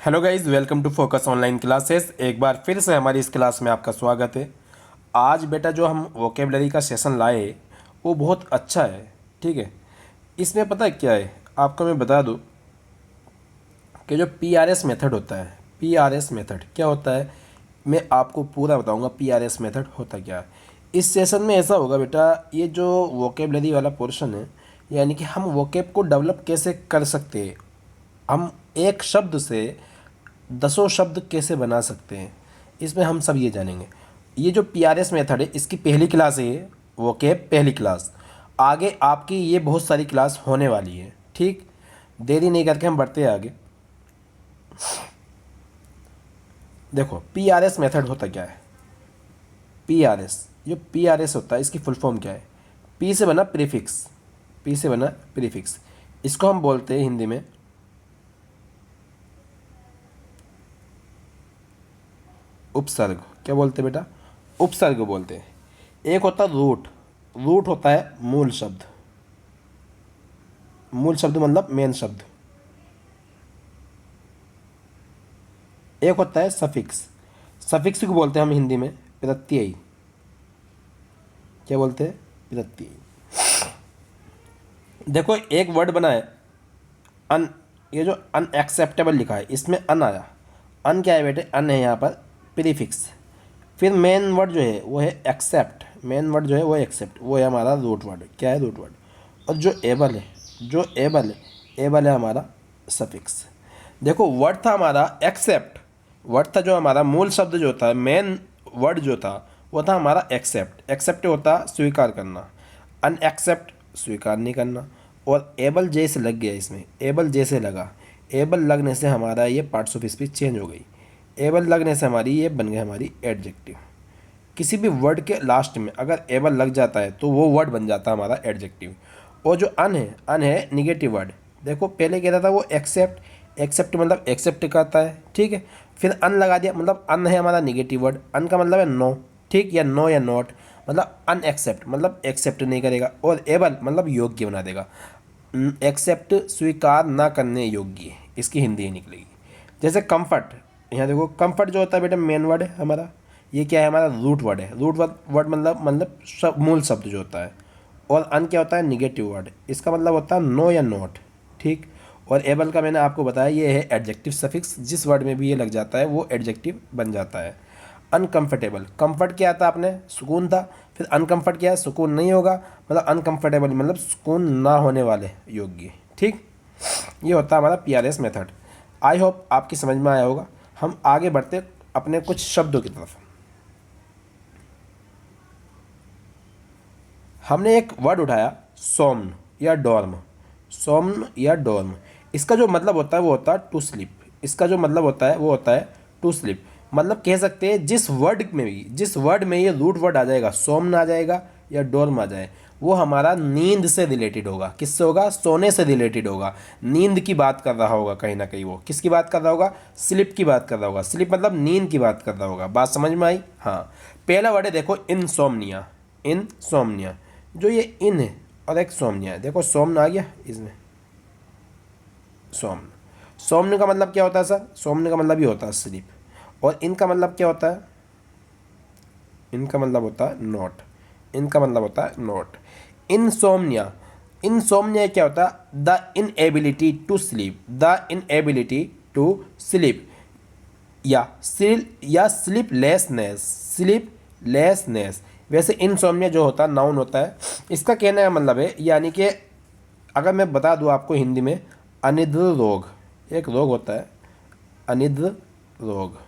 Hello guys, welcome to Focus online classes. एक बार फिर से हमारी इस क्लास में आपका स्वागत है। आज बेटा जो हम वोकेबलरी का सेशन लाए वो बहुत अच्छा है। ठीक है, इसमें पता है क्या है, आपको मैं बता दूं कि जो PRS मेथड होता है, PRS मेथड क्या होता है, मैं आपको पूरा बताऊंगा PRS मेथड होता क्या है। इस सेशन में ऐसा होगा बेटा, ये जो वोकेबलरी वाला पोर्शन है, यानी कि हम वोकेब को डेवलप कैसे कर सकते हैं, हम एक शब्द से दसों शब्द कैसे बना सकते हैं, इसमें हम सब ये जानेंगे। ये जो PRS मेथड है, इसकी पहली क्लास है ये, वोकेब पहली क्लास। आगे आपकी ये बहुत सारी क्लास होने वाली है। ठीक, देरी नहीं करके हम बढ़ते हैं आगे। देखो PRS मेथड होता क्या है। PRS, जो PRS होता है इसकी फुल फॉर्म क्या है। P से बना प्रीफिक्स, P से बना प्रीफिक्स, इसको हम बोलते हैं हिंदी में उपसर्ग। क्या बोलते हैं बेटा, उपसर्ग बोलते हैं। एक होता है रूट, रूट होता है मूल शब्द, मूल शब्द मतलब मेन शब्द। एक होता है सफिक्स, सफिक्स को बोलते हैं हम हिंदी में प्रत्यय। क्या बोलते हैं, प्रत्यय। देखो एक वर्ड बना है अन, ये जो अनएक्सेप्टेबल लिखा है इसमें अन आया। अन क्या है बेटे, अन है यहाँ पर प्रीफिक्स। फिर मेन वर्ड जो है वो है एक्सेप्ट, मेन वर्ड जो है वो है एक्सेप्ट, वो है हमारा रूट वर्ड। क्या है, रूट वर्ड। और जो एबल है, जो एबल है, एबल है हमारा सफिक्स। देखो वर्ड था हमारा एक्सेप्ट, वर्ड था जो हमारा मूल शब्द जो था, मेन वर्ड जो था वो था हमारा एक्सेप्ट। एक्सेप्ट होता स्वीकार करना, अनएक्सेप्ट स्वीकार नहीं करना। और एबल जैसे लग गया इसमें, एबल जैसे लगा, एबल लगने से हमारा ये पार्ट्स ऑफ स्पीच चेंज हो गई। एबल लगने से हमारी ये बन गई हमारी एडजेक्टिव। किसी भी वर्ड के लास्ट में अगर एबल लग जाता है तो वो वर्ड बन जाता है हमारा एडजेक्टिव। और जो अन है, अन है निगेटिव वर्ड। देखो पहले कहता था वो एक्सेप्ट, एक्सेप्ट मतलब एक्सेप्ट करता है, ठीक है। फिर अन लगा दिया, मतलब अन है हमारा निगेटिव वर्ड, अन का मतलब है नो, ठीक, या नो या नॉट, मतलब अनएक्सेप्ट मतलब एक्सेप्ट नहीं करेगा। और एबल मतलब योग्य बना देगा। एक्सेप्ट स्वीकार ना करने योग्य, इसकी हिंदी ही निकलेगी। जैसे कंफर्ट, यहाँ देखो कंफर्ट जो होता है बेटा मेन वर्ड है हमारा, ये क्या है हमारा रूट वर्ड है। रूट वर्ड मतलब मूल शब्द जो होता है। और अन क्या होता है, निगेटिव वर्ड, इसका मतलब होता है नो या नॉट, ठीक। और एबल का मैंने आपको बताया ये है एडजेक्टिव सफिक्स, जिस वर्ड में भी ये लग जाता है वो एडजेक्टिव बन जाता है। अनकंफर्टेबल, कंफर्ट क्या था आपने, सुकून था। फिर अनकंफर्ट क्या है, सुकून नहीं होगा, मतलब अनकंफर्टेबल मतलब सुकून ना होने वाले योग्य, ठीक। ये होता है हमारा PRS मेथड। आई होप आपकी समझ में आया होगा। हम आगे बढ़ते अपने कुछ शब्दों की तरफ। हमने एक वर्ड उठाया सोम्न या डॉर्म, सोम्न या डॉर्म। इसका जो मतलब होता है वो होता है टू स्लीप। इसका जो मतलब होता है वो होता है टू स्लीप। मतलब कह सकते हैं जिस वर्ड में भी, जिस वर्ड में ये रूट वर्ड आ जाएगा, सोम्न आ जाएगा या डॉर्म आ जाए, वो हमारा नींद से रिलेटेड होगा। किससे होगा, सोने से रिलेटेड होगा। नींद की बात कर रहा होगा कहीं ना कहीं। वो किसकी बात कर रहा होगा, स्लिप की बात कर रहा होगा। स्लिप मतलब नींद की बात कर रहा होगा। बात समझ में आई। हाँ, पहला वर्ड है देखो इनसोम्निया, इनसोम्निया। जो ये इन है और एक सोम्निया है, देखो सोम्न आ गया इसमें, सोम्न। सोम्न का मतलब क्या होता है सर, सोम्न का मतलब ये होता है स्लीप। और इनका मतलब क्या होता है, इनका मतलब होता है नोट, इनका मतलब होता है नोट। इनसोम्निया, इनसोम्निया क्या होता है, the inability to sleep, the inability to sleep, या स्लीपलेसनेस, स्लीपलेसनेस। वैसे इनसोम्निया जो होता है नाउन होता है। इसका कहने का मतलब है, यानी कि अगर मैं बता दूं आपको हिंदी में, अनिद्र रोग, एक रोग होता है अनिद्र रोग,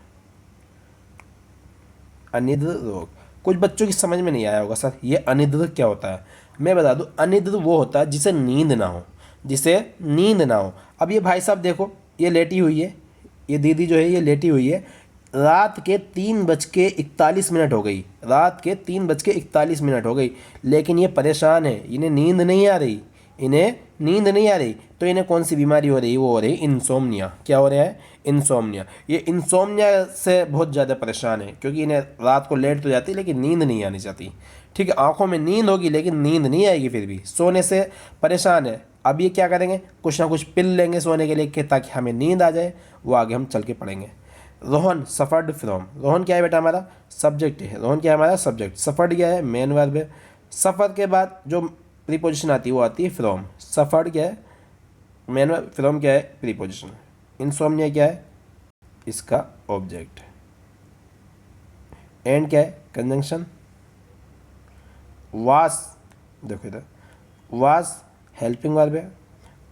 अनिद्र रोग। कुछ बच्चों की समझ में नहीं आया होगा सर ये अनिद्र क्या होता है। मैं बता दूं, अनिद्र वो होता है जिसे नींद ना हो, जिसे नींद ना हो। अब ये भाई साहब देखो, ये लेटी हुई है, ये दीदी जो है ये लेटी हुई है। रात के 3:41 हो गई, रात के 3:41 हो गई, लेकिन ये परेशान है, इन्हें नींद नहीं आ रही, इन्हें नींद नहीं आ रही। तो इन्हें कौन सी बीमारी हो रही, वो हो रही इंसोम्निया। क्या हो रहा है, इंसोम्निया। ये इंसोम्निया से बहुत ज़्यादा परेशान है, क्योंकि इन्हें रात को लेट तो जाती है लेकिन नींद नहीं आनी चाहती, ठीक है। आंखों में नींद होगी लेकिन नींद नहीं आएगी, फिर भी सोने से परेशान है। अब ये क्या करेंगे, कुछ ना कुछ पिल लेंगे सोने के लिए कि ताकि हमें नींद आ जाए, वो आगे हम चल के पढ़ेंगे। रोहन सफ़र्ड फ्रॉम, रोहन क्या है बेटा हमारा सब्जेक्ट है, रोहन क्या है हमारा सब्जेक्ट, सफ़र्ड क्या है मेन वर्ब है। सफ़र के बाद जो प्रीपोजिशन आती है वो आती है फ्रॉम, सफ़र्ड क्या है मेन वर्ब, फ्रॉम क्या है प्रीपोजिशन। इंसोम्निया क्या है इसका ऑब्जेक्ट, एंड क्या है कंजंक्शन। वास देखो इधर, वास हेल्पिंग वर्ब है,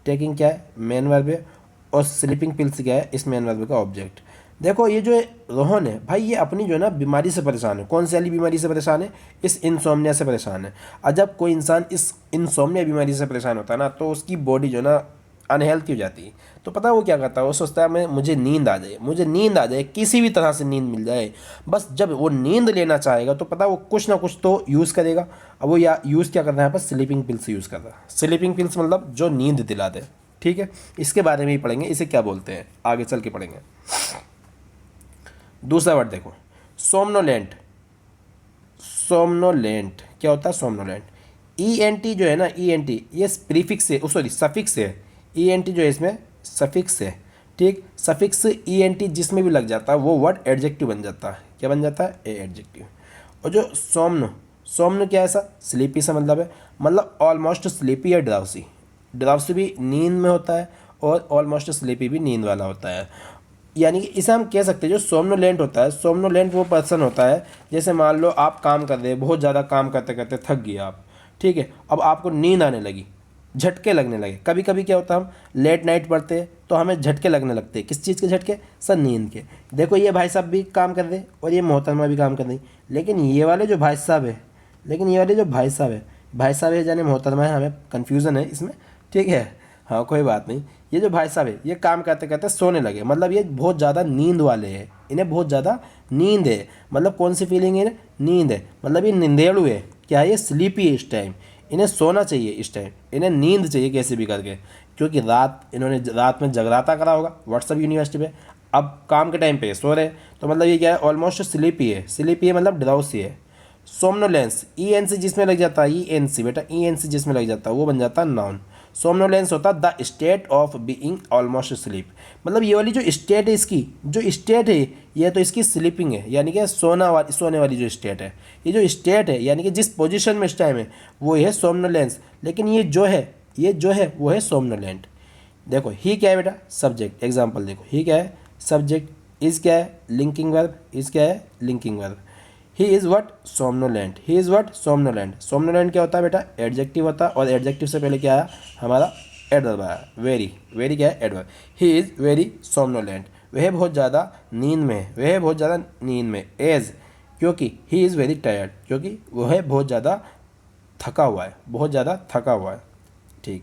टेकिंग क्या है मेन वर्ब है, और स्लीपिंग पिल्स क्या है इस मेन वर्ब का ऑब्जेक्ट। देखो ये जो रोहन है भाई, ये अपनी जो है ना बीमारी से परेशान है। कौन सी वाली बीमारी से परेशान है, इस इंसोम्निया से परेशान है। और जब कोई इंसान इस इंसोम्निया बीमारी से परेशान होता है ना, तो उसकी बॉडी जो है ना अनहेल्थी हो जाती है। तो पता है वो क्या करता है, वो सोचता है मैं मुझे नींद आ जाए, मुझे नींद आ जाए, किसी भी तरह से नींद मिल जाए। बस जब वो नींद लेना चाहेगा तो पता है वो कुछ ना कुछ तो यूज़ करेगा। अब वो या यूज़ क्या कर रहा है यहाँ पर, स्लीपिंग पिल्स यूज़ कर रहा है। स्लीपिंग पिल्स मतलब जो नींद दिला दे, ठीक है। इसके बारे में ही पढ़ेंगे, इसे क्या बोलते हैं आगे चल के पढ़ेंगे। दूसरा वर्ड देखो, सोमनोलेंट। सोमनोलेंट क्या होता है सोमनोलेंट, ई एन टी जो है ना, ई एन टी ये प्रीफिक्स है, सॉरी सफिक्स है। ई एन टी जो है इसमें सफिक्स है, ठीक। सफिक्स ई एन टी जिसमें भी लग जाता है वो वर्ड एडजेक्टिव बन जाता है। क्या बन जाता है, ए एडजेक्टिव। और जो सोमनो, सोमनो क्या है ऐसा, स्लीपी से मतलब है, मतलब ऑलमोस्ट स्लीपी या ड्राउसी। ड्राउसी भी नींद में होता है और ऑलमोस्ट स्लीपी भी नींद वाला होता है। यानी कि इसे हम कह सकते हैं जो सोमनोलेंट होता है, सोमनोलेंट वो पर्सन होता है, जैसे मान लो आप काम कर रहे हैं, बहुत ज़्यादा काम करते करते थक गए आप, ठीक है। अब आपको नींद आने लगी, झटके लगने लगे। कभी कभी क्या होता है, हम लेट नाइट पढ़ते हैं तो हमें झटके लगने लगते हैं। किस चीज़ के झटके, सर नींद के। देखो ये भाई साहब भी काम कर रहे हैं और ये मोहतरमा भी काम कर रही, लेकिन ये वाले जो भाई साहब है, लेकिन ये वाले जो भाई साहब है, भाई साहब है जाने मोहतरमा है, हमें कन्फ्यूज़न है इसमें, ठीक है। हाँ कोई बात नहीं। ये जो भाई साहब है ये काम करते करते सोने लगे, मतलब ये बहुत ज़्यादा नींद वाले हैं, इन्हें बहुत ज़्यादा नींद है। मतलब कौन सी फीलिंग है, नींद है, मतलब ये निंदेड़ू है, क्या है ये स्लीपी है इस टाइम, इन्हें सोना चाहिए इस टाइम, इन्हें नींद चाहिए कैसे भी करके, क्योंकि इन्होंने रात में जगराता करा होगा व्हाट्सअप यूनिवर्सिटी पे, अब काम के टाइम पे सो रहे, तो मतलब ये क्या है ऑलमोस्ट स्लीपी है। स्लीपी है मतलब ड्राउसी है। सोमनोलेंस, ई एन सी जिसमें लग जाता है, ई एन सी बेटा, ई एन सी जिसमें लग जाता है वो बन जाता है नाउन। सोमनोलेंस होता है the state of being almost sleep, मतलब ये वाली जो स्टेट है इसकी, जो स्टेट है ये तो इसकी स्लीपिंग है, यानी कि सोने वाली जो स्टेट है, ये जो स्टेट है यानी कि जिस पोजीशन में इस टाइम है वो है सोमनोलेंस। लेकिन ये जो है वो है सोमनोलेंट। देखो ही क्या है बेटा, सब्जेक्ट। एग्जाम्पल देखो, ही क्या है सब्जेक्ट, इज क्या है लिंकिंग वर्ब, इज क्या है linking verb. He is what somnolent, he is what somnolent. Somnolent क्या होता है बेटा, एडजेक्टिव होता है, और एडजेक्टिव से पहले क्या आया हमारा एडवर्ब आया, वेरी। वेरी क्या है adverb. He is very somnolent, वह बहुत ज़्यादा नींद में है, वह बहुत ज़्यादा नींद में। एज क्योंकि ही इज़ वेरी टायर्ड, क्योंकि वह बहुत ज़्यादा थका हुआ है, बहुत ज़्यादा थका हुआ है, ठीक।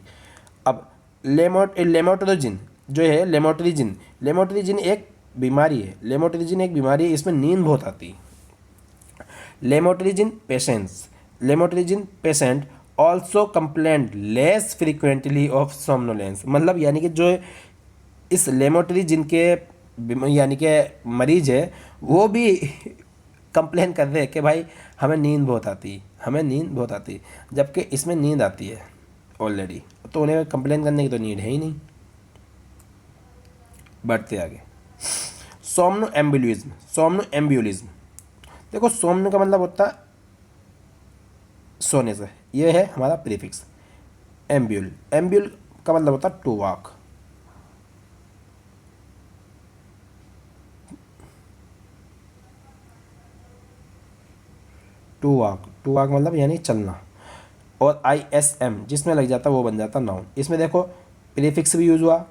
अब लेमोट्रिजिन जो है, लेमोट्रिजिन एक बीमारी है, लेमोट्रिजिन एक बीमारी है, इसमें नींद बहुत आती है। Lamotrigine patient also complaint less frequently of somnolence, मतलब यानी कि जो इस लेमोट्रिजिन के यानी कि मरीज है वो भी कंप्लेन कर रहे हैं कि भाई हमें नींद बहुत आती है, हमें नींद बहुत आती है, जबकि इसमें नींद आती है ऑलरेडी, तो उन्हें कंप्लेन करने की तो नीड है ही नहीं। बढ़ते आगे, सोमनो एम्बुलिज्म। देखो सोमन का मतलब होता है सोने से, ये है हमारा प्रीफिक्स। एम्ब्यूल का मतलब होता है टू वॉक। टू वॉक मतलब यानी चलना। और ISM जिसमें लग जाता है वो बन जाता नाउन। इसमें देखो प्रीफिक्स भी यूज़ हुआ,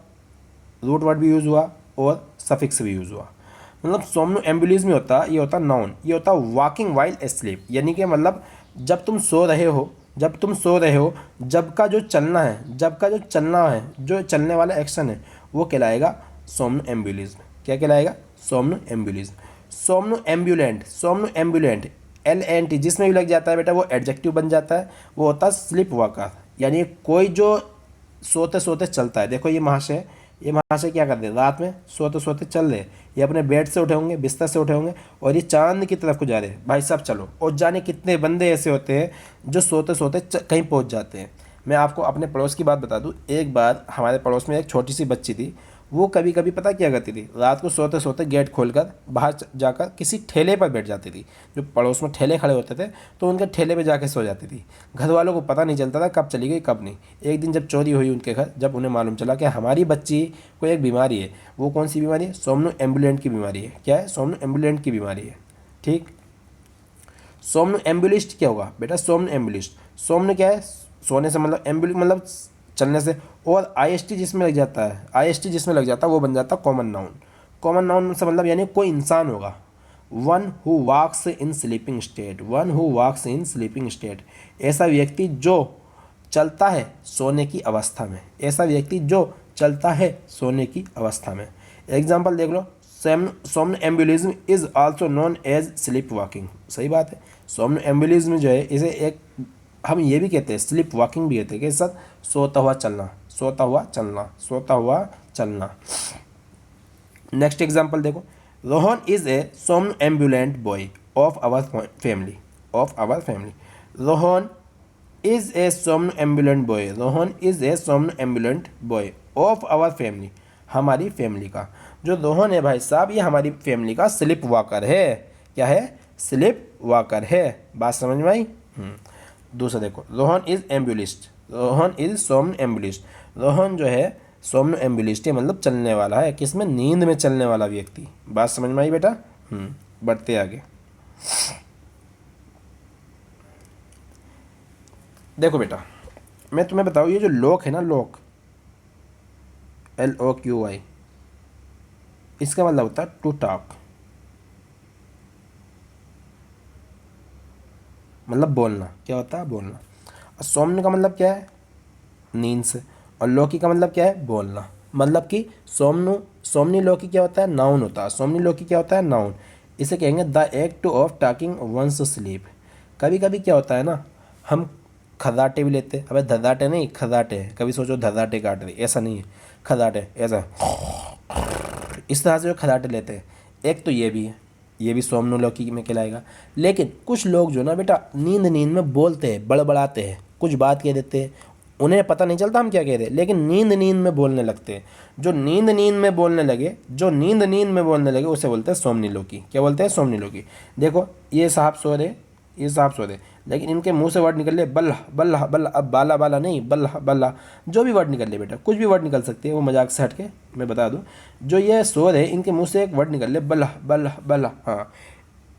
रूट वर्ड भी यूज़ हुआ और सफिक्स भी यूज़ हुआ। मतलब सोमनो एम्बुलिज्म में होता, ये होता नाउन, ये होता वॉकिंग वाइल एस्लीप, यानी कि मतलब जब तुम सो रहे हो, जब का जो चलना है, जो चलने वाला एक्शन है वो कहलाएगा सोमनो एम्बुलिज्म। क्या कहलाएगा, सोमनो एम्बुलिज्म। सोमनो एम्बुलेंट LNT जिसमें भी लग जाता है बेटा वो एडजेक्टिव बन जाता है, वो होता है स्लिप वॉकर, यानी कोई जो सोते सोते चलता है। देखो ये महाशय क्या कर रहे, रात में सोते सोते चल रहे, ये अपने बेड से उठे होंगे, बिस्तर से उठे होंगे और ये चांद की तरफ को जा रहे हैं। भाई साहब चलो, और जाने कितने बंदे ऐसे होते हैं जो सोते सोते कहीं पहुंच जाते हैं। मैं आपको अपने पड़ोस की बात बता दूं, एक बार हमारे पड़ोस में एक छोटी सी बच्ची थी, वो कभी कभी पता क्या करती थी, रात को सोते सोते गेट खोलकर बाहर जाकर किसी ठेले पर बैठ जाती थी। जो पड़ोस में ठेले खड़े होते थे तो उनके ठेले पे जाके सो जाती थी। घर वालों को पता नहीं चलता था कब चली गई कब नहीं। एक दिन जब चोरी हुई उनके घर, जब उन्हें मालूम चला कि हमारी बच्ची को एक बीमारी है, वो कौन सी बीमारी है, सोमनो एम्बुलेंट की बीमारी है। क्या है, सोमनो एम्बुलेंट की बीमारी है। ठीक, सोमनो एम्बुलिस्ट क्या होगा बेटा, सोमनो एम्बुलिस्ट, सोमनो क्या है, सोने से मतलब एम्बुल मतलब चलने से, और आईएसटी जिसमें लग जाता है, आईएसटी जिसमें लग जाता है वो बन जाता है कॉमन नाउन। कॉमन नाउन से मतलब यानी कोई इंसान होगा। One who walks in sleeping state, one who walks in sleeping state, ऐसा व्यक्ति जो चलता है सोने की अवस्था में, ऐसा व्यक्ति जो चलता है सोने की अवस्था में। एग्जाम्पल देख लो, somnambulism is also known as sleep walking. सही बात है, सोमनो एम्बुलिज्म जो है इसे एक हम ये भी कहते हैं, स्लीप वॉकिंग भी कहते हैं कि सर सोता हुआ चलना, सोता हुआ चलना, सोता हुआ चलना। नेक्स्ट एग्जाम्पल देखो, Rohan is a somnambulant boy of our family, of our family. Rohan is a somnambulant boy, Rohan is a somnambulant boy of our family, हमारी फैमिली का। जो रोहन है भाई साहब, ये हमारी फैमिली का स्लिप वॉकर है। क्या है, स्लिप वॉकर है। बात समझ में आई? दूसरा देखो, रोहन इज एम्बुलिस्ट, रोहन इज सोमनो एम्बुलिस्ट। रोहन जो है सोमनो एम्बुलिस्ट है, मतलब चलने वाला है, किसमें, नींद में चलने वाला व्यक्ति। बात समझ में आई बेटा? बढ़ते आगे। देखो बेटा, मैं तुम्हें बताऊँ, ये जो लोक है ना, लोक, LOQY, इसका मतलब होता है टू टॉक, मतलब बोलना। क्या होता है, बोलना। और सोमन का मतलब क्या है, नींद से। और लोकी का मतलब क्या है, बोलना। मतलब कि सोमनु, सोमनी लोकी क्या होता है, नाउन होता है। सोमनी लोकी क्या होता है, नाउन। इसे कहेंगे the act of talking once sleep. कभी कभी क्या होता है ना, हम खर्राटे भी लेते हैं। अबे धर्राटे नहीं, खर्राटे हैं। कभी सोचो धर्राटे काट रही, ऐसा नहीं है, खर्राटे ऐसा, इस तरह से जो खर्राटे लेते हैं, एक तो ये भी है, ये भी सोमनोलॉकी में कहलाएगा। लेकिन कुछ लोग जो ना बेटा नींद नींद में बोलते हैं, बड़बड़ाते हैं, कुछ बात कह देते हैं, उन्हें पता नहीं चलता हम क्या कह रहे हैं, लेकिन नींद नींद में बोलने लगते हैं। जो नींद नींद में बोलने लगे, जो नींद नींद में बोलने लगे, उसे बोलते हैं सोमनीलोकी। क्या बोलते हैं, सोमनीलोकी। देखो ये साहब सो रहे, ये साहब सो रहे, लेकिन इनके मुंह से वर्ड निकल ले बल्ला बल्ला बल्ला। अब बाला बाला नहीं, बल्ला बल्ला, जो भी वर्ड निकल ले बेटा, कुछ भी वर्ड निकल सकते हैं, वो मजाक से हट के मैं बता दूं। जो ये सो रहे, इनके मुंह से एक वर्ड निकल ले बल्ला बल्ला बल्ला। हाँ,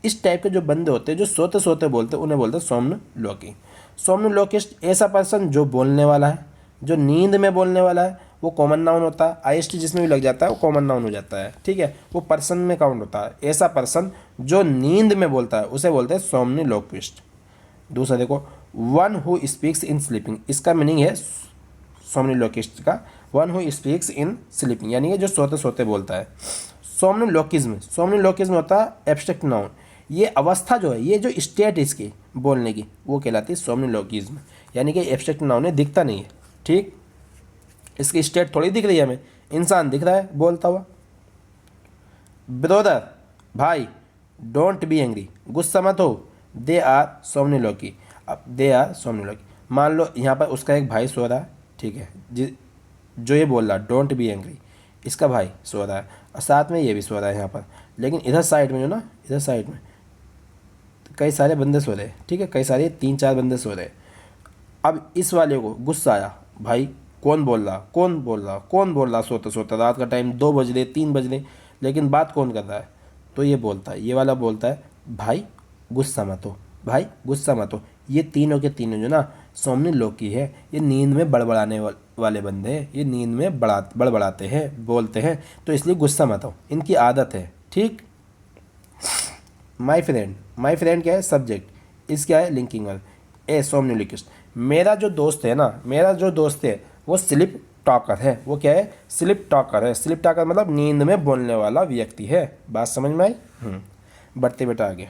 इस टाइप के जो बंदे होते हैं, जो सोते सोते बोलते हैं, उन्हें बोलते हैं सोमनलोकी। सोमनलोकिस्ट ऐसा पर्सन जो बोलने वाला है, जो नींद में बोलने वाला है, वो कॉमन नाउन होता है। आईएसटी जिसमें भी लग जाता है वो कॉमन नाउन हो जाता है। ठीक है, वो पर्सन में काउंट होता है। ऐसा पर्सन जो नींद में बोलता है उसे बोलते हैं सोमनिलोक्विस्ट। दूसरा देखो, one who speaks in sleeping, इसका मीनिंग है सोमनिलोकिस्ट का, one who speaks in sleeping, यानी कि जो सोते सोते बोलता है। सोमनिलोकिज्म, सोमनिलोकिज्म होता है एब्स्ट्रैक्ट नाउन। ये अवस्था जो है, ये जो स्टेट है इसकी बोलने की, वो कहलाती है सोमनिलोकिज्म, यानी कि एब्स्ट्रैक्ट नाउन है, दिखता नहीं है। ठीक, इसकी स्टेट थोड़ी दिख रही है हमें, इंसान दिख रहा है बोलता हुआ। ब्रदर, भाई, डोंट बी एंग्री, गुस्सा मत हो, दे आर सोमनिलोकी। अब दे आर सोमनिलोकी, मान लो यहाँ पर उसका एक भाई सो रहा है, ठीक है, जो ये बोल रहा है डोंट बी एंग्री, इसका भाई सो रहा है, और साथ में ये भी सो रहा है यहाँ पर। लेकिन इधर साइड में जो ना, इधर साइड में कई सारे बंदे सो रहे हैं, ठीक है, कई सारे 3-4 बंदे सो रहे हैं। अब इस वाले को गुस्सा आया, भाई कौन बोल रहा, कौन बोल रहा, कौन बोल रहा, सोता सोता, रात का टाइम 2 बज रहे, 3 बज रहे, लेकिन बात कौन कर रहा है, तो ये बोलता है, ये वाला बोलता है, भाई गुस्सा मत हो, भाई गुस्सा मत हो। ये तीनों के तीनों जो ना सोमनिलोकी है, ये नींद में बड़बड़ाने वाले बंदे हैं, ये नींद में बड़बड़ाते हैं, बोलते हैं, तो इसलिए गुस्सा मत हो, इनकी आदत है। ठीक, माई फ्रेंड, माई फ्रेंड क्या है, सब्जेक्ट, इस क्या है, लिंकिंग वर्ब, ए सोमनिलोकिस्ट। मेरा जो दोस्त है ना, मेरा जो दोस्त है वो स्लिप टॉकर है। वो क्या है, स्लिप टॉकर है। स्लिप टॉकर मतलब नींद में बोलने वाला व्यक्ति है। बात समझ में आई? बढ़ते बेटा आगे।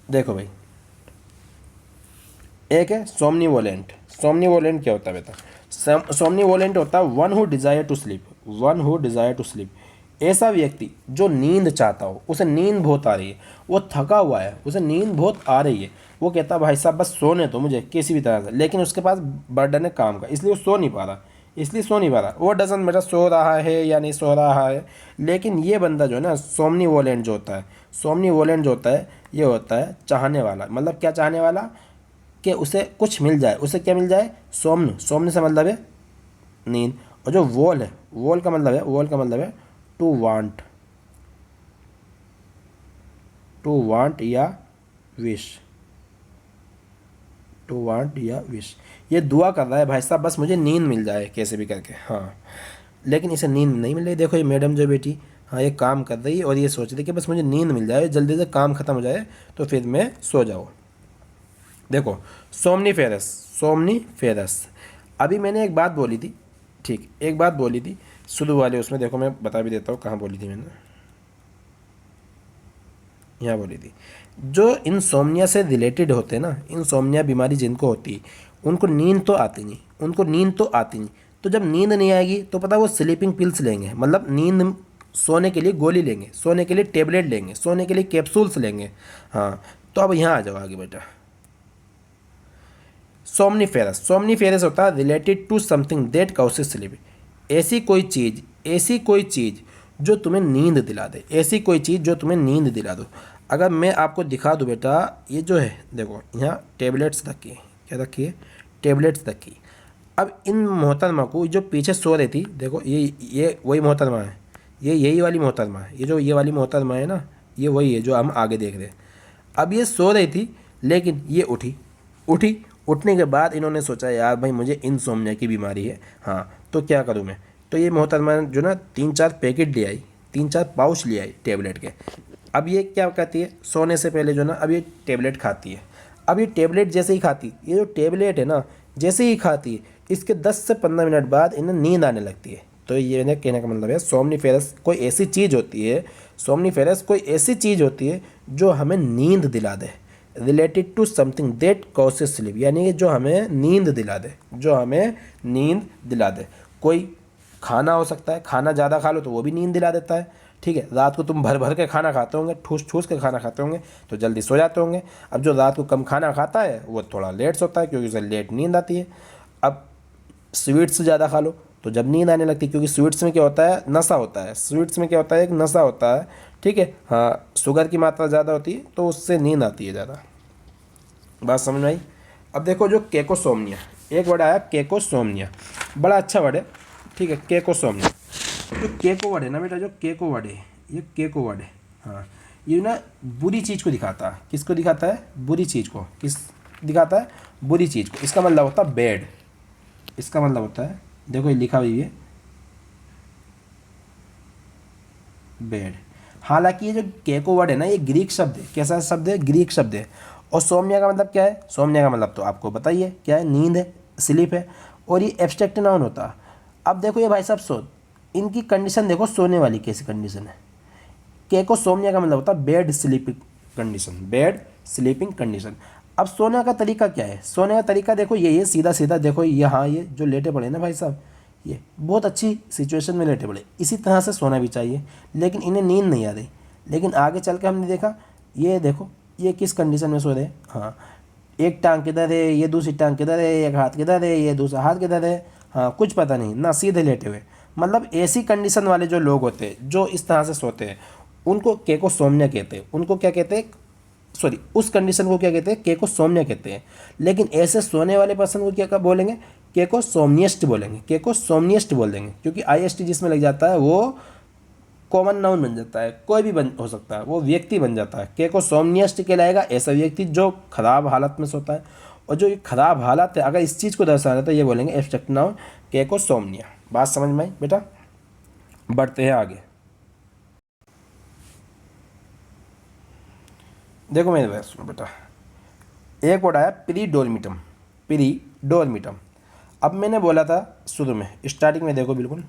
देखो भाई, एक है सोमनीवोलेंट। सोमनीवोलेंट क्या होता है बेटा, सोमनीवोलेंट होता है one who desire to sleep, one who desire to sleep. ऐसा व्यक्ति जो नींद चाहता हो, उसे नींद बहुत आ रही है, वो थका हुआ है, उसे नींद बहुत आ रही है, वो कहता है भाई साहब बस सोने तो मुझे किसी भी तरह से, लेकिन उसके पास बर्डन है काम का, इसलिए वो सो नहीं पा रहा, इसलिए सो नहीं पा रहा। वो डजन मैटर सो रहा है या नहीं सो रहा है। लेकिन ये बंदा जो है ना, सोमनीवोलेंट जो होता है, सोमनीवोलेंट जो होता है ये होता है चाहने वाला। मतलब क्या चाहने वाला, कि उसे कुछ मिल जाए, उसे क्या मिल जाए, सोमन, सोमन से मतलब है नींद। और जो वोल है, वोल का मतलब है, वोल का मतलब है टू वांट, टू वांट या विश, टू वांट या विश। ये दुआ कर रहा है भाई साहब बस मुझे नींद मिल जाए कैसे भी करके। हाँ, लेकिन इसे नींद नहीं मिल रही। देखो ये मैडम जो बेटी, हाँ ये काम कर रही है और ये सोच रही है कि बस मुझे नींद मिल जाए, जल्दी से काम खत्म हो जाए तो फिर मैं सो जाऊँ। देखो सोमनीफेरस, सोमनीफेरस। अभी मैंने एक बात बोली थी, ठीक, एक बात बोली थी शुरू वाले उसमें, देखो मैं बता भी देता हूँ कहाँ बोली थी मैंने, यहाँ बोली थी। जो इंसोम्निया से रिलेटेड होते हैं ना, इंसोम्निया बीमारी जिनको होती है उनको नींद तो आती नहीं, उनको नींद तो आती नहीं। तो जब नींद नहीं आएगी तो पता वो स्लीपिंग पिल्स लेंगे, मतलब नींद सोने के लिए गोली लेंगे, सोने के लिए टेबलेट लेंगे, सोने के लिए कैप्सूल्स लेंगे। हाँ, तो अब यहाँ आ जाओ आगे बेटा। सोमनीफेरस, सोमनीफेरस होता है related to something that causes sleep. ऐसी कोई चीज़, ऐसी कोई चीज़ जो तुम्हें नींद दिला दे, ऐसी कोई चीज़ जो तुम्हें नींद दिला दो। अगर मैं आपको दिखा दूँ बेटा, ये जो है देखो यहाँ टेबलेट्स रखी है, क्या रखी है, टेबलेट्स रखी है। अब इन मोहतरमा को जो पीछे सो रही थी, देखो ये वही मोहतरमा है, ये यही वाली मोहतरमा है, ये जो ये वाली मोहतरमा है ना, ये वही है जो हम आगे देख रहे हैं। अब ये सो रही थी लेकिन ये उठी, उठी, उठने के बाद इन्होंने सोचा यार भाई मुझे इंसोम्निया की बीमारी है, हाँ तो क्या करूँ मैं। तो ये मोहतरमा जो ना 3-4 पैकेट ले आई, 3-4 पाउच ले आई टेबलेट के। अब ये क्या कहती है, सोने से पहले जो ना अब ये टेबलेट खाती है। अब ये टेबलेट जैसे ही खाती, ये जो टेबलेट है ना जैसे ही खाती है, इसके 10 से 15 मिनट बाद इन्हें नींद आने लगती है। तो ये ने कहने का मतलब है सोमनीफेरस कोई ऐसी चीज़ होती है, सोमनीफेरस कोई ऐसी चीज़ होती है जो हमें नींद दिला दे, related to something that causes sleep, यानी कि जो हमें नींद दिला दे, जो हमें नींद दिला दे। कोई खाना हो सकता है, खाना ज़्यादा खा लो तो वो भी नींद दिला देता है, ठीक है। रात को तुम भर भर के खाना खाते होंगे, ठूस ठूस के खाना खाते होंगे तो जल्दी सो जाते होंगे। अब जो रात को कम खाना खाता है वो थोड़ा लेट सोता है क्योंकि उसे लेट नींद आती है। अब स्वीट्स ज़्यादा खा लो तो जब नींद आने लगती है, क्योंकि स्वीट्स में क्या होता है, नशा होता है, स्वीट्स में क्या होता है, एक नशा होता है, ठीक है। हाँ, शुगर की मात्रा ज़्यादा होती है तो उससे नींद आती है ज़्यादा। बात समझ में आई। अब देखो जो केकोसोम्निया, एक वर्ड आया केकोसोम्निया, बड़ा अच्छा वर्ड है, ठीक है, केकोसोम्निया। जो केको वर्ड है ना बेटा, जो केको वर्ड है, ये केको वर्ड है, हाँ, ये ना बुरी चीज़ को दिखाता है। किसको दिखाता है, बुरी चीज़ को। किस दिखाता है, बुरी चीज़ को। इसका मतलब होता है बैड, इसका मतलब होता है, देखो ये लिखा हुई है बैड। हालांकि ये जो केको वर्ड है ना ये ग्रीक शब्द है। कैसा शब्द है, ग्रीक शब्द है। और सोम्निया का मतलब क्या है, सोम्निया का मतलब तो आपको बताइए क्या है, नींद है, स्लीप है। और ये एब्स्ट्रैक्ट नाउन होता है। अब देखो ये भाई साहब सो, इनकी कंडीशन देखो, सोने वाली कैसी कंडीशन है। केको सोम्निया का मतलब होता है bed sleeping condition, bed sleeping condition. अब सोने का तरीका क्या है, सोने का तरीका देखो ये सीधा सीधा देखो, यहाँ ये जो लेटे पड़े ना भाई साहब, ये बहुत अच्छी सिचुएशन में लेटे पड़े, इसी तरह से सोना भी चाहिए। लेकिन इन्हें नींद नहीं आ रही। लेकिन आगे चल के हमने देखा, ये देखो ये किस कंडीशन में सो रहे हैं। हाँ, एक टांग किधर है, ये दूसरी टांग किधर है, एक हाथ किधर है, ये दूसरा हाथ किधर है, हाँ कुछ पता नहीं ना, सीधे लेटे हुए। मतलब ऐसी कंडीशन वाले जो लोग होते हैं जो इस तरह से सोते हैं उनको केकोसोम्निया कहते हैं। उनको क्या कहते हैं, सॉरी, उस कंडीशन को क्या कहते हैं, केकोसोम्निया कहते हैं। लेकिन ऐसे सोने वाले पर्सन को क्या बोलेंगे, केकोसोम्नियस्ट बोलेंगे, केकोसोम्नियस्ट बोल देंगे, क्योंकि IST जिसमें लग जाता है वो कॉमन नाउन बन जाता है, कोई भी बन हो सकता है, वो व्यक्ति बन जाता है। केकोसोम्नियस्ट कहलाएगा ऐसा व्यक्ति जो खराब हालत में सोता है। और जो ये खराब हालत है अगर इस चीज़ को दर्शाना है तो ये बोलेंगे एब्स्ट्रैक्ट नाउन केकोसोम्निया। बात समझ में आई बेटा, बढ़ते हैं आगे। देखो मेरे बात सुनो बेटा, एक वर्ड आया प्रीडोर्मिटम, प्रीडोर्मिटम। अब मैंने बोला था शुरू में स्टार्टिंग में, देखो बिल्कुल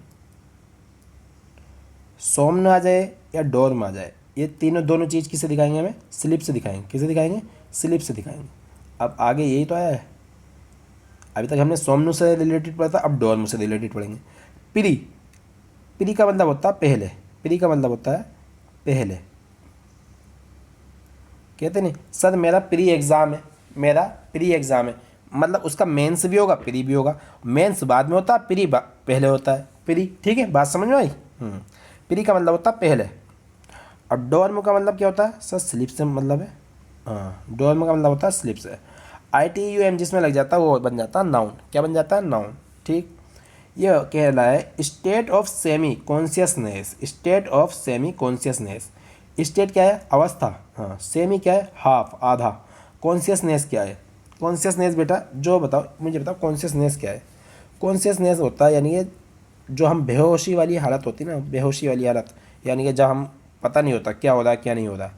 सोम्न आ जाए या डोर्म आ जाए, ये तीनों दोनों चीज़ किसे दिखाएंगे, हमें स्लिप से दिखाएंगे। किसे दिखाएंगे, स्लिप से दिखाएंगे। अब आगे यही तो आया है, अभी तक हमने सोम्न से रिलेटेड पढ़ा था, अब डोर्म से रिलेटेड पढ़ेंगे। प्री, प्री का मतलब होता है पहले, प्री का मतलब होता है पहले। कहते नहीं सर मेरा प्री एग्ज़ाम है, मेरा प्री एग्ज़ाम है, मतलब उसका मेंस भी होगा प्री भी होगा। मेंस बाद में होता है, प्री पहले होता है। प्री, ठीक है, बात समझ में आई। प्री का मतलब होता है पहले। और डोर्म का मतलब क्या होता है सर? स्लिप से मतलब है। हाँ, डोर्म का मतलब होता है स्लिप से। ITUM जिसमें लग जाता है वो बन जाता है नाउन। क्या बन जाता है? नाउन। ठीक, ये कह रहा है state of semi consciousness. State of semi consciousness, state क्या है? अवस्था। हाँ, सेमी क्या है? हाफ, आधा। कॉन्शियसनेस क्या है? कॉन्शियसनेस बेटा जो बताओ, मुझे बताओ कॉन्शियसनेस क्या है? कॉन्शियसनेस होता है यानी कि जो हम बेहोशी वाली हालत होती है ना, बेहोशी वाली हालत, यानी कि जब हम पता नहीं होता क्या हो रहा है क्या नहीं हो रहा,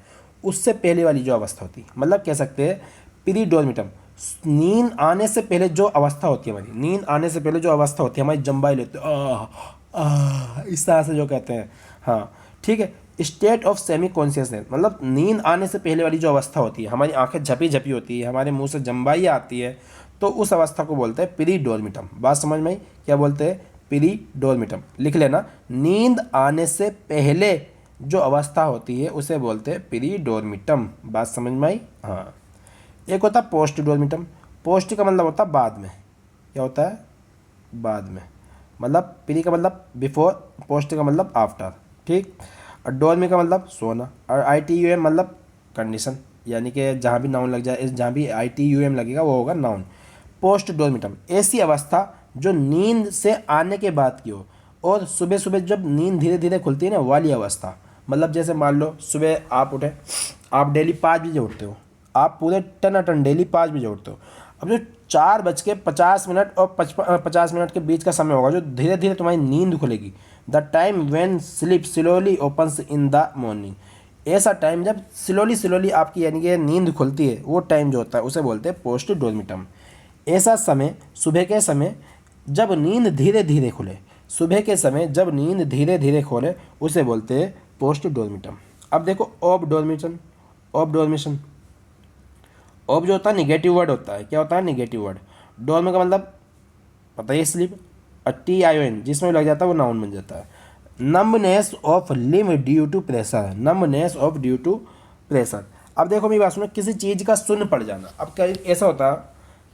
उससे पहले वाली जो अवस्था होती है, मतलब कह सकते हैं प्री डोर्मिटम। नींद आने से पहले जो अवस्था होती है हमारी, नींद आने से पहले जो अवस्था होती है हमारी, जम्बाई लेते इस तरह से जो कहते हैं। हाँ, ठीक है। स्टेट ऑफ सेमी कॉन्शियसनेस मतलब नींद आने से पहले वाली जो अवस्था होती है, हमारी आंखें झपी झपी होती है, हमारे मुंह से जम्बाई आती है, तो उस अवस्था को बोलते हैं प्री डोर्मिटम। बात समझ में आई? क्या बोलते हैं? प्री डोर्मिटम। लिख लेना, नींद आने से पहले जो अवस्था होती है उसे बोलते हैं प्री डोर्मिटम। बात समझ में आई? हाँ। एक होता है पोस्ट डोर्मिटम। पोस्ट का मतलब होता है बाद में। क्या होता है? बाद में। मतलब प्री का मतलब बिफोर, पोस्ट का मतलब आफ्टर। ठीक। और डोर्मी का मतलब सोना, और ITUM मतलब कंडीशन, यानी कि जहाँ भी नाउन लग जाए, जहाँ भी ITUM लगेगा वो होगा नाउन। पोस्ट डोर्मिटम ऐसी अवस्था जो नींद से आने के बाद की हो, और सुबह सुबह जब नींद धीरे धीरे खुलती है ना, वाली अवस्था। मतलब जैसे मान लो सुबह आप उठे, आप डेली 5 बजे उठते हो, आप पूरे टनाटन डेली 5 बजे उठते हो। अब जो 4:50 और 50 मिनट के बीच का समय होगा, जो धीरे धीरे तुम्हारी नींद खुलेगी, the time when sleep slowly opens in the morning. ऐसा टाइम जब स्लोली स्लोली आपकी यानी कि नींद खुलती है, वो टाइम जो होता है उसे बोलते हैं पोस्ट डोर्मिटम। ऐसा समय सुबह के समय जब नींद धीरे धीरे खुले, सुबह के समय जब नींद धीरे धीरे खोले, उसे बोलते हैं पोस्ट डोर्मिटम। अब देखो ऑफ डोर्मिशन। ऑफ डोर्मिशन, ऑफ जो होता है निगेटिव वर्ड होता है। क्या होता है? Negative word. डोर्म का मतलब पता ही, स्लीप। और TION जिसमें लग जाता है वो नाउन बन जाता है। Numbness of limb due to pressure. Numbness of due to pressure. अब देखो मेरी बात सुनो, किसी चीज़ का सुन्न पड़ जाना। अब क्या ऐसा होता है,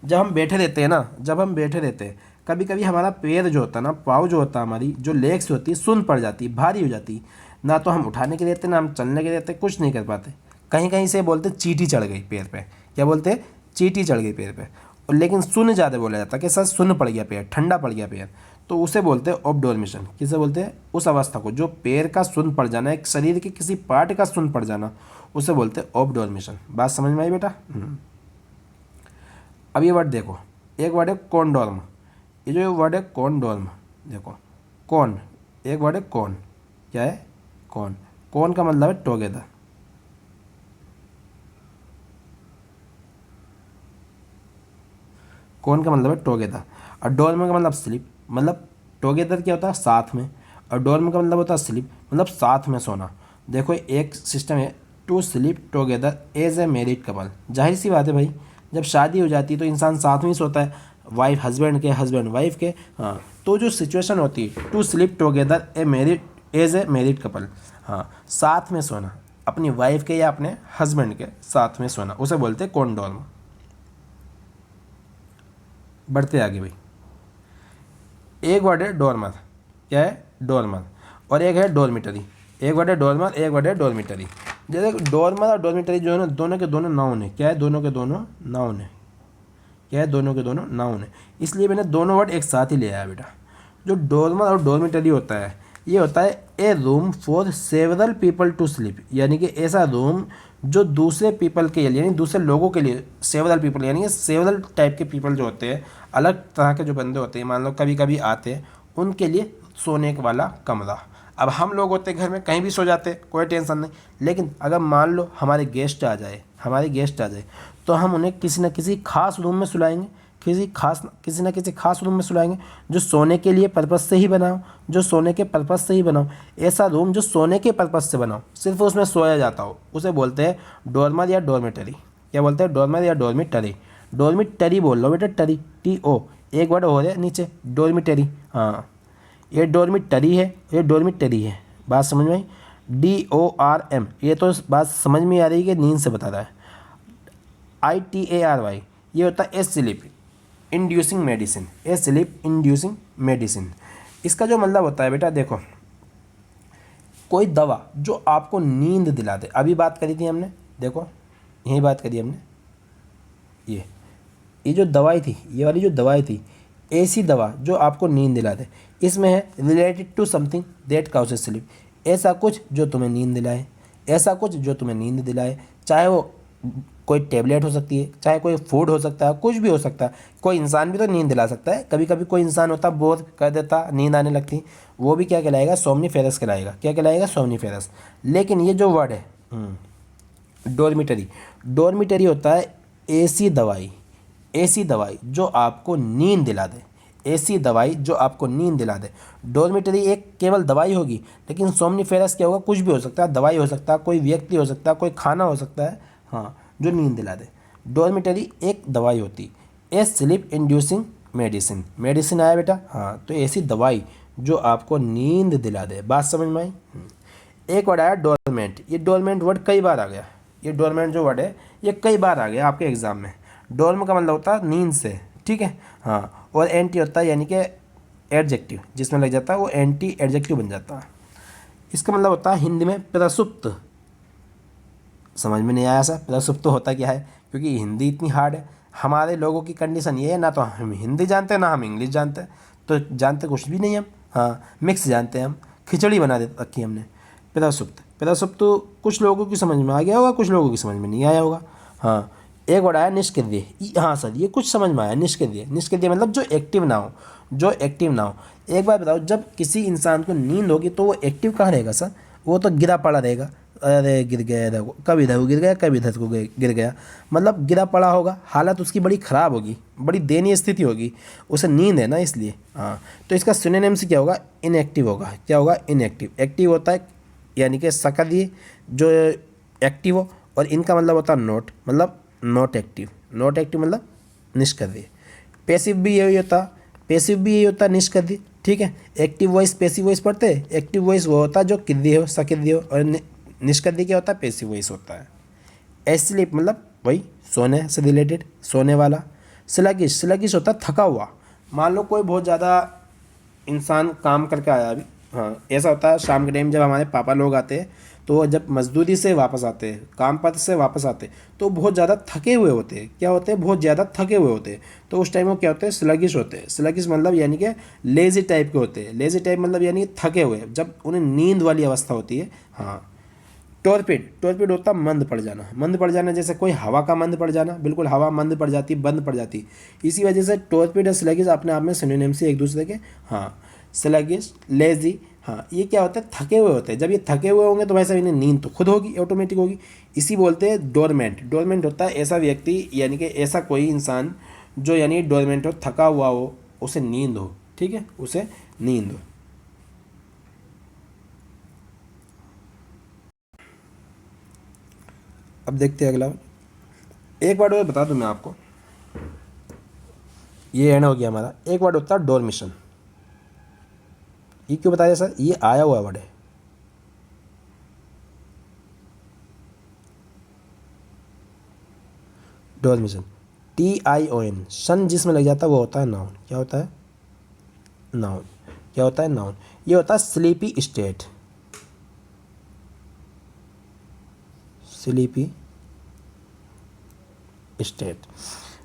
जब हम बैठे रहते हैं ना, जब हम बैठे रहते हैं, कभी कभी हमारा पैर जो होता है ना, पाँव जो होता है, हमारी जो लेग्स होती है, सुन्न पड़ जाती है, भारी हो जाती है। ना तो हम उठाने के रहते, ना हम चलने के रहते, कुछ नहीं कर पाते। कहीं कहीं से बोलते चींटी चढ़ गई पैर पे। क्या बोलते हैं? चींटी चढ़ गई पैर पे। और लेकिन सुन्न ज़्यादा बोला जाता है कि सर सुन्न पड़ गया पैर, ठंडा पड़ गया पैर, तो उसे बोलते हैं ऑफ डोर्मिशन। किसे बोलते हैं? उस अवस्था को जो पैर का सुन्न पड़ जाना, एक शरीर के किसी पार्ट का सुन्न पड़ जाना, उसे बोलते हैं ऑफ डोर्मिशन। बात समझ में आई बेटा? अब ये वर्ड देखो, एक वर्ड है कॉन्डोर्म। ये जो वर्ड है कॉन्डोर्म, देखो कॉन, एक वर्ड है कॉन। क्या है? कॉन। कॉन का मतलब है टुगेदर। कौन का मतलब है? टुगेदर। और डोर्म का मतलब स्लीप। मतलब टुगेदर क्या होता है? साथ में। और डोर्म का मतलब होता है स्लीप, मतलब साथ में सोना। देखो एक सिस्टम है, to sleep together as a married couple. जाहिर सी बात है भाई, जब शादी हो जाती है तो इंसान साथ में ही सोता है, वाइफ हस्बैंड के, हस्बैंड वाइफ के। हाँ, तो जो सिचुएशन होती है to sleep together as a married couple, हाँ, साथ में सोना, अपनी वाइफ के या अपने हस्बैंड के साथ में सोना, उसे बोलते हैं कॉन्डोर्म। बढ़ते आगे भाई, एक वर्ड है डोर्मर। क्या है? डोर्मर। और एक है डोर्मिटरी। एक वर्ड है डोर्मर, एक वर्ड है डोर्मिटरी। जैसे डोर्मर और डोर्मिटरी जो है ना, दोनों के दोनों नाउन है। क्या है? दोनों के दोनों नाउन है। क्या है? दोनों के दोनों नाउन है, इसलिए मैंने दोनों वर्ड एक साथ ही ले आया बेटा। जो डोर्मर और डोर्मिटरी होता है, ये होता है a room for several people to sleep, यानी कि ऐसा रूम जो दूसरे पीपल के लिए, यानी दूसरे लोगों के लिए, सेवरल पीपल यानी कि सेवरल टाइप के पीपल जो होते हैं, अलग तरह के जो बंदे होते हैं, मान लो कभी कभी आते हैं, उनके लिए सोने वाला कमरा। अब हम लोग होते घर में कहीं भी सो जाते, कोई टेंशन नहीं, लेकिन अगर मान लो हमारे गेस्ट आ जाए, तो हम उन्हें किसी न किसी खास रूम में सुलाएंगे, किसी न किसी खास रूम में सुलाएंगे, जो सोने के लिए पर्पज़ से ही बनाओ, जो सोने के पर्पज़ से ही बनाओ। ऐसा रूम जो सोने के पर्पज़ से बनाओ, सिर्फ उसमें सोया जाता हो, उसे बोलते हैं डोर्मर या डोर्मिटरी। क्या बोलते हैं? डोर्मर या डोर्मिटरी। डोर्मिटरी बोल लो बेटा, टरी, TO, एक वर्ड हो रहा है नीचे, डोर्मिटरी। हाँ, ये डोर्मिटरी है, ये डोर्मिटरी है। बात समझ में आई। DORM, ये तो बात समझ में आ रही है कि नींद से बता रहा है। ITARY, ये होता है sleep inducing medicine, sleep inducing medicine. इसका जो मतलब होता है बेटा, देखो कोई दवा जो आपको नींद दिला दे, अभी बात करी थी हमने, देखो यही बात करी हमने, ये जो दवाई थी, ये वाली जो दवाई थी, ऐसी दवा जो आपको नींद दिला दे, इसमें है related to something that causes sleep, ऐसा कुछ जो तुम्हें नींद दिलाए, ऐसा कुछ जो तुम्हें नींद दिलाए, चाहे वो कोई टेबलेट हो सकती है, चाहे कोई फूड हो सकता है, कुछ भी हो सकता है। कोई इंसान भी तो नींद दिला सकता है, कभी कभी कोई इंसान होता बोर कर देता, नींद आने लगती, वो भी क्या कहलाएगा, सोमनीफेरस कहलाएगा। क्या कहलाएगा, सोमनीफेरस। लेकिन ये जो वर्ड है डोरमिटरी, डोरमिटरी होता है ऐसी दवाई, ऐसी दवाई जो आपको नींद दिला दे, ऐसी दवाई जो आपको नींद दिला दे। डोरमिटरी एक केवल दवाई होगी, लेकिन सोमनीफेरस क्या होगा, कुछ भी हो सकता है, दवाई हो सकता है, कोई व्यक्ति हो सकता है, कोई खाना हो सकता है, हाँ, जो नींद दिला दे। डोरमिटरी एक दवाई होती है, स्लीप इंड्यूसिंग मेडिसिन, मेडिसिन आया बेटा, हाँ, तो ऐसी दवाई जो आपको नींद दिला दे। बात समझ में आई। एक वर्ड आया डोरमेंट, ये डोरमेंट वर्ड कई बार आ गया, ये डोरमेंट जो वर्ड है ये कई बार आ गया आपके एग्जाम में। डोर्म का मतलब होता है नींद से, ठीक है, हाँ, और एंटी होता है यानी कि एडजेक्टिव, जिसमें लग जाता है वो एंटी एडजेक्टिव बन जाता है। इसका मतलब होता है हिंदी में प्रसुप्त। समझ में नहीं आया सर, प्रसुप्त होता क्या है, क्योंकि हिंदी इतनी हार्ड है। हमारे लोगों की कंडीशन ये है, ना तो हम हिंदी जानते हैं ना हम इंग्लिश जानते हैं, तो जानते कुछ भी नहीं हम, हाँ, मिक्स जानते हैं हम, खिचड़ी बना दे रखी हमने। प्रसुप्त, प्रसुप्त कुछ लोगों की समझ में आ गया होगा, कुछ लोगों की समझ में नहीं आया होगा। हाँ, एक वर्ड आया निष्क्रिय, हाँ सर ये कुछ समझ में आया, निष्क्रिय, निष्क्रिय मतलब जो एक्टिव ना हो, जो एक्टिव ना हो। एक बार बताओ, जब किसी इंसान को नींद होगी तो वो एक्टिव कहाँ रहेगा सर, वो तो गिरा पड़ा रहेगा, अरे गिर गया इधर को, कभी इधर को गिर गया, कभी इधर को गिर गया, मतलब गिरा पड़ा होगा, हालत उसकी बड़ी ख़राब होगी, बड़ी दयनीय स्थिति होगी, उसे नींद है ना इसलिए। हाँ, तो इसका सिनोनिम से क्या होगा, इनएक्टिव होगा। क्या होगा, इनएक्टिव। एक्टिव होता है यानी कि सक्रिय, जो एक्टिव हो, और इनका मतलब होता है नॉट, मतलब नॉट एक्टिव, नॉट एक्टिव मतलब निष्क्रिय। पैसिव भी यही होता, पैसिव भी यही होता है, निष्क्रिय, ठीक है। एक्टिव वॉइस पैसिव वॉइस पढ़ते हैं, एक्टिव वॉइस वो होता है जो क्रिय हो, सक्रिय हो, और निष्क्रिय क्या होता है, पैसिव वॉइस होता है। एस्लीप मतलब वही सोने से रिलेटेड, सोने वाला। स्लगिश, स्लगिश होता है थका हुआ। मान लो कोई बहुत ज़्यादा इंसान काम करके आया अभी, हाँ, ऐसा होता है शाम के टाइम जब हमारे पापा लोग आते हैं, तो जब मजदूरी से वापस आते हैं, काम पर से वापस आते हैं, तो बहुत ज़्यादा थके हुए होते हैं। क्या होते हैं, बहुत ज़्यादा थके हुए होते हैं, तो उस टाइम वो क्या होते हैं, स्लगिश होते हैं। स्लगिश मतलब यानी कि लेजी टाइप के होते हैं, लेजी टाइप मतलब यानी कि थके हुए, जब उन्हें नींद वाली अवस्था होती है। हाँ, टॉर्पिड, टॉर्पिड होता मंद पड़ जाना, मंद पड़ जाना, जैसे कोई हवा का मंद पड़ जाना, बिल्कुल हवा मंद पड़ जाती, बंद पड़ जाती। इसी वजह से टॉर्पिड और स्लगिश अपने आप में सिनोनिम से एक दूसरे के, हाँ, स्लगिश, लेजी, हाँ, ये क्या होता है, थके हुए होते हैं। जब ये थके हुए होंगे तो वैसे इन्हें नींद तो खुद होगी, ऑटोमेटिक होगी। इसी बोलते हैं डोरमेंट। डोरमेंट होता है ऐसा व्यक्ति यानी कि ऐसा कोई इंसान जो यानी डोरमेंट हो, थका हुआ हो, उसे नींद हो, ठीक है, उसे नींद हो। अब देखते हैं अगला। एक वर्ड और बता दूं मैं आपको, ये एंड हो गया हमारा। एक वर्ड होता है डोरमिशन। ये क्यों बताया सर, ये आया हुआ वर्ड है। डोरमिशन, TION, सन जिसमें लग जाता है वो होता है नाउन। क्या होता है, नाउन। क्या होता है, नाउन। ये होता है स्लीपी स्टेट, स्लीपी स्टेट।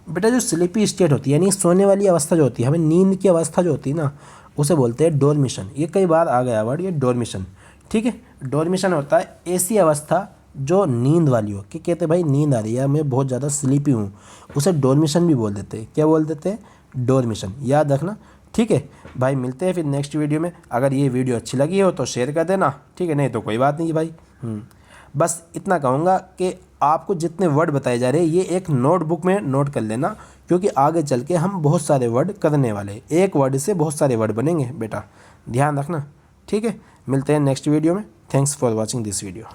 बेटा जो स्लीपी स्टेट होती है यानी सोने वाली अवस्था जो होती है, हमें नींद की अवस्था जो होती है ना, उसे बोलते हैं डोरमिशन। ये कई बार आ गया वर्ड, ये डोरमिशन, ठीक है। डोरमिशन होता है ऐसी अवस्था जो नींद वाली हो, कि कहते भाई नींद आ रही है, मैं बहुत ज़्यादा स्लीपी हूँ, उसे डोरमिशन भी बोल देते हैं। क्या बोल देते हैं, डोरमिशन, याद रखना, ठीक है भाई। मिलते हैं फिर नेक्स्ट वीडियो में। अगर ये वीडियो अच्छी लगी हो तो शेयर कर देना, ठीक है, नहीं तो कोई बात नहीं भाई। बस इतना कहूँगा कि आपको जितने वर्ड बताए जा रहे हैं ये एक नोटबुक में नोट कर लेना, क्योंकि आगे चल के हम बहुत सारे वर्ड करने वाले हैं। एक वर्ड से बहुत सारे वर्ड बनेंगे बेटा, ध्यान रखना, ठीक है। मिलते हैं नेक्स्ट वीडियो में। Thanks for watching this video.